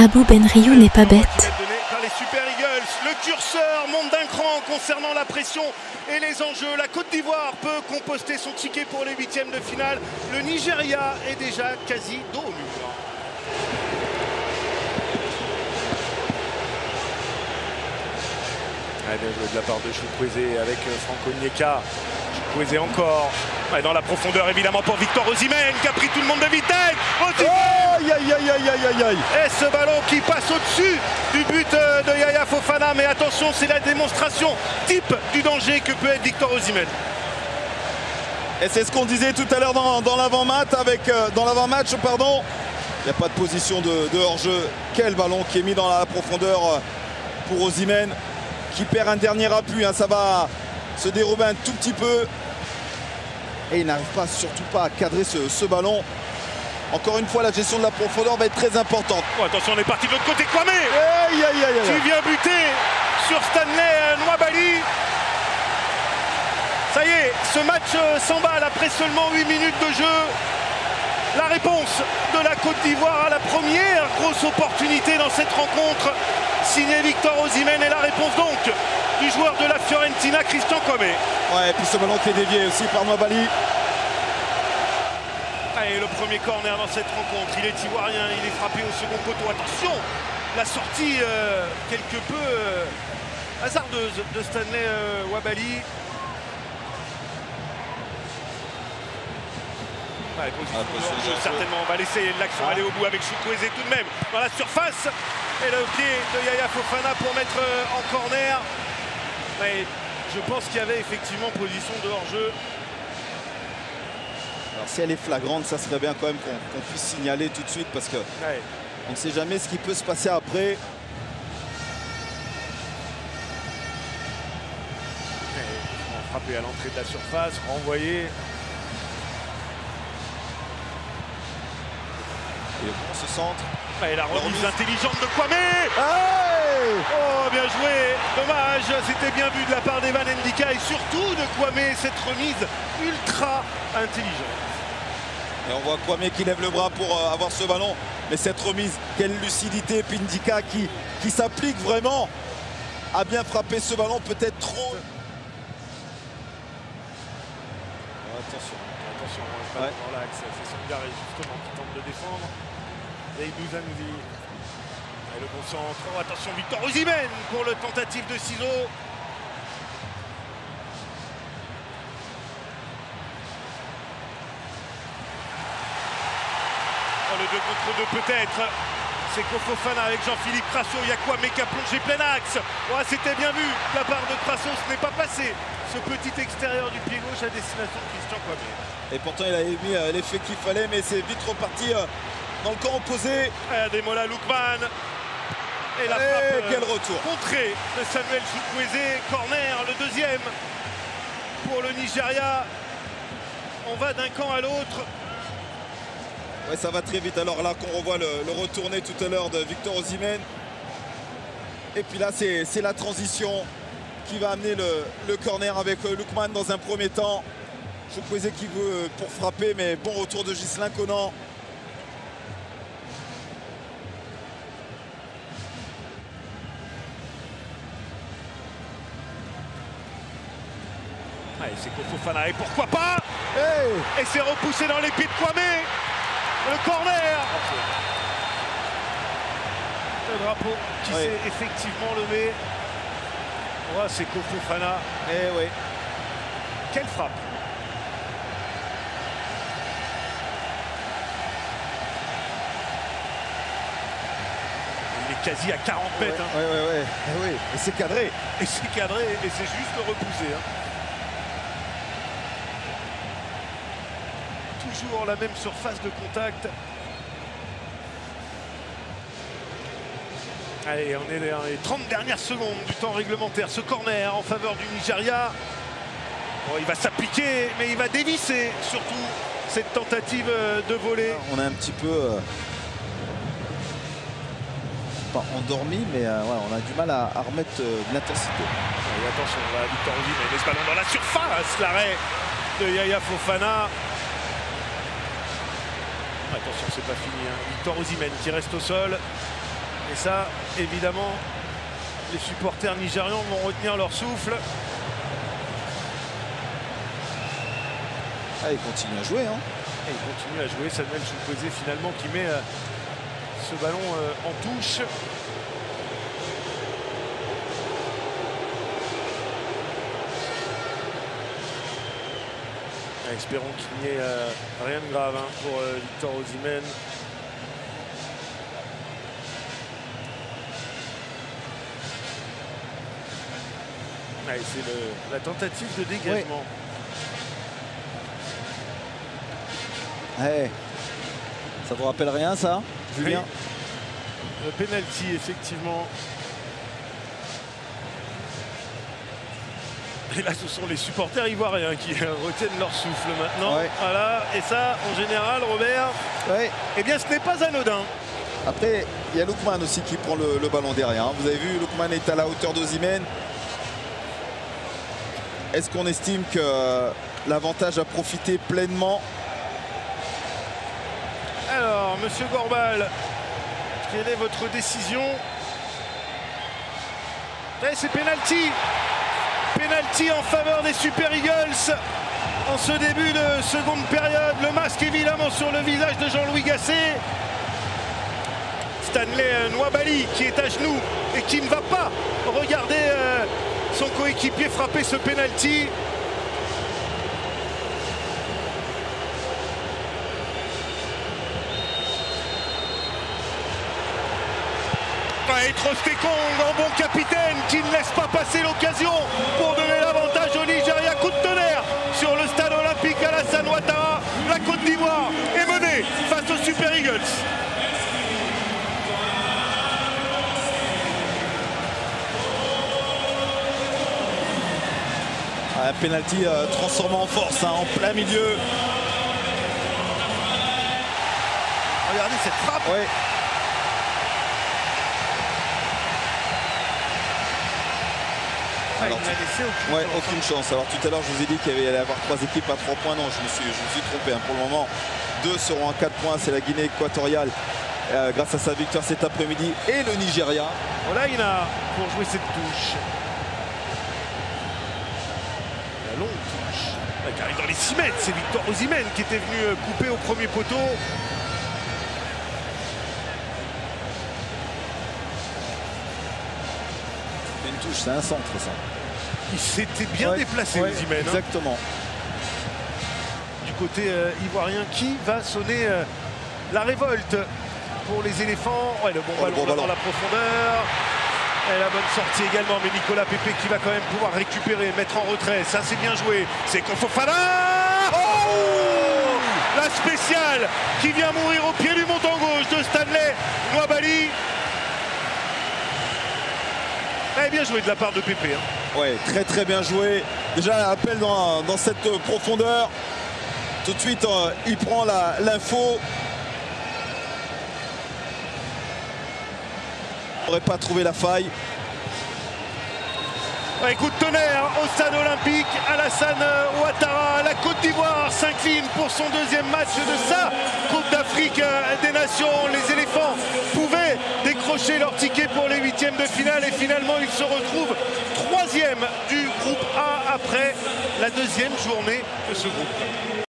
Abou Benriou n'est pas bête. Par les Super Eagles, le curseur monte d'un cran concernant la pression et les enjeux. La Côte d'Ivoire peut composter son ticket pour les huitièmes de finale. Le Nigeria est déjà quasi dos au mur. Bien joué de la part de Chukwueze avec Franco Onyeka. Chukwueze encore. Dans la profondeur évidemment pour Victor Osimhen qui a pris tout le monde de vitesse. Aïe aïe aïe aïe aïe aïe. Et ce ballon qui passe au-dessus du but de Yaya Fofana. Mais attention, c'est la démonstration type du danger que peut être Victor Osimhen. Et c'est ce qu'on disait tout à l'heure dans l'avant-match pardon. Il n'y a pas de position de hors-jeu. Quel ballon qui est mis dans la profondeur pour Osimhen, qui perd un dernier appui, hein. Ça va se dérober un tout petit peu. Et il n'arrive pas, surtout pas à cadrer ce ballon. Encore une fois, la gestion de la profondeur va être très importante. Oh, attention, on est parti de l'autre côté. Kwame aïe, aïe, aïe, qui vient buter sur Stanley Nwabali. Ça y est, ce match s'emballe après seulement 8 minutes de jeu. La réponse de la Côte d'Ivoire à la première grosse opportunité dans cette rencontre, signé Victor Osimhen, et la réponse donc du joueur de la Fiorentina, Christian Kwame. Ouais, et puis ce ballon qui est dévié aussi par Nwabali. Allez, le premier corner dans cette rencontre, il est ivoirien, il est frappé au second poteau. Attention, la sortie quelque peu hasardeuse de Stanley Nwabali. Certainement, on va laisser l'action aller au bout avec Chukwueze tout de même dans la surface. Et le pied de Yaya Fofana pour mettre en corner. Et je pense qu'il y avait effectivement position de hors-jeu. Alors si elle est flagrante, ça serait bien quand même qu'on puisse signaler tout de suite, parce que on ne sait jamais ce qui peut se passer après. Frappé à l'entrée de la surface, renvoyé. Et on se centre. Et la remise intelligente de Kwame. Hey, oh, bien joué. Dommage, c'était bien vu de la part d'Evan Ndika et surtout de Kwame, cette remise ultra intelligente. Et on voit Kwame qui lève le bras pour avoir ce ballon. Mais cette remise, quelle lucidité. Puis Ndika qui s'applique vraiment à bien frapper ce ballon, peut-être trop. Attention, dans l'axe, c'est Songaré justement qui tente de défendre. Seydou Zanouzi. Et le bon centre. Oh, attention, Victor Osimhen pour le tentative de ciseaux. Oh, le 2 contre 2 peut-être. C'est Fofana avec Jean-Philippe Crasso. Il y a Kwame qui a plongé plein axe. Oh, c'était bien vu de la part de Crasso. Ce n'est pas passé. Ce petit extérieur du pied gauche à destination de Christian Kwame. Et pourtant il avait mis l'effet qu'il fallait, mais c'est vite reparti dans le camp opposé. Ademola Lookman. Et la frappe quel retour contrée de Samuel Chukwueze. Corner, le deuxième pour le Nigeria. On va d'un camp à l'autre. Ouais, ça va très vite. Alors là qu'on revoit le retourné tout à l'heure de Victor Osimhen. Et puis là c'est la transition qui va amener le corner avec Lookman dans un premier temps. Chukwueze qui veut pour frapper, mais bon retour de Ghislain Conan. Allez, c'est Fofana, et pourquoi pas. Et c'est repoussé dans les pieds de Kwame. Le corner. Le drapeau qui s'est effectivement levé. Oh, c'est Fofana. Eh oui. Quelle frappe. Il est quasi à 40 mètres. Oui. Et c'est cadré. Et c'est cadré, et c'est juste repoussé. Toujours la même surface de contact. Allez, on est dans les 30 dernières secondes du temps réglementaire. Ce corner en faveur du Nigeria. Bon, il va s'appliquer, mais il va dévisser surtout cette tentative de voler. On est un petit peu pas endormi, mais on a du mal à remettre de l'intensité. Et attention, là, Victor Osimhen met ce ballon dans la surface. L'arrêt de Yaya Fofana. Attention, c'est pas fini. Victor Osimhen qui reste au sol. Et ça, évidemment, les supporters nigérians vont retenir leur souffle. Ah, il continue à jouer. Hein. Et il continue à jouer. Samuel Chukwueze finalement qui met ce ballon en touche. Espérons qu'il n'y ait rien de grave pour Victor Osimhen. C'est la tentative de dégagement. Ouais. Ça vous rappelle rien, ça, Julien? Le penalty, effectivement. Et là, ce sont les supporters ivoiriens qui retiennent leur souffle maintenant. Ouais. Voilà. Et ça, en général, Robert, ouais. Eh bien, ce n'est pas anodin. Après, il y a Lookman aussi qui prend le ballon derrière. Hein. Vous avez vu, Lookman est à la hauteur d'Osimhen. Est-ce qu'on estime que l'avantage a profité pleinement? Alors, monsieur Gorbal, quelle est votre décision? C'est penalty. Penalty en faveur des Super Eagles en ce début de seconde période. Le masque évidemment sur le visage de Jean-Louis Gasset. Stanley Nwabali qui est à genoux et qui ne va pas regarder son coéquipier frapper ce penalty. Et Trostekong en bon capitaine qui ne laisse pas passer l'occasion pour donner l'avantage au Nigeria. Coup de tonnerre sur le stade olympique Alassane Ouattara. La Côte d'Ivoire est menée face aux Super Eagles. Un penalty transformé en force, hein, en plein milieu. Regardez cette frappe. Ouais. Alors, il n'a laissé aucune chance. Alors tout à l'heure je vous ai dit qu'il allait y avoir 3 équipes à 3 points. Non, je me suis trompé. Hein. Pour le moment, 2 seront à 4 points. C'est la Guinée équatoriale grâce à sa victoire cet après-midi. Et le Nigeria. Olaïna pour jouer cette touche. La longue touche. Qui arrive dans les 6 mètres. C'est Victor Osimhen qui était venu couper au premier poteau. Une touche, c'est un centre ça. Il s'était bien déplacé, Osimhen. Exactement. Du côté ivoirien, qui va sonner la révolte pour les éléphants. Ouais, le bon ballon dans la profondeur. Et la bonne sortie également, mais Nicolas Pepe qui va quand même pouvoir récupérer, mettre en retrait. Ça, c'est bien joué. C'est Fofana. Oh, la spéciale qui vient mourir au pied du montant gauche de Stanley Nwabali. Et bien joué de la part de Pepe. Hein. Ouais, très très bien joué. Déjà un appel dans cette profondeur. Tout de suite, il prend l'info. Il n'aurait pas trouvé la faille. Ouais, coup de tonnerre au stade olympique. Alassane Ouattara, la Côte d'Ivoire s'incline pour son deuxième match de sa Coupe d'Afrique des Nations. Les éléphants pouvaient décrocher leur ticket pour les 8e de finale et finalement ils se retrouvent 3e du groupe A après la 2e journée de ce groupe.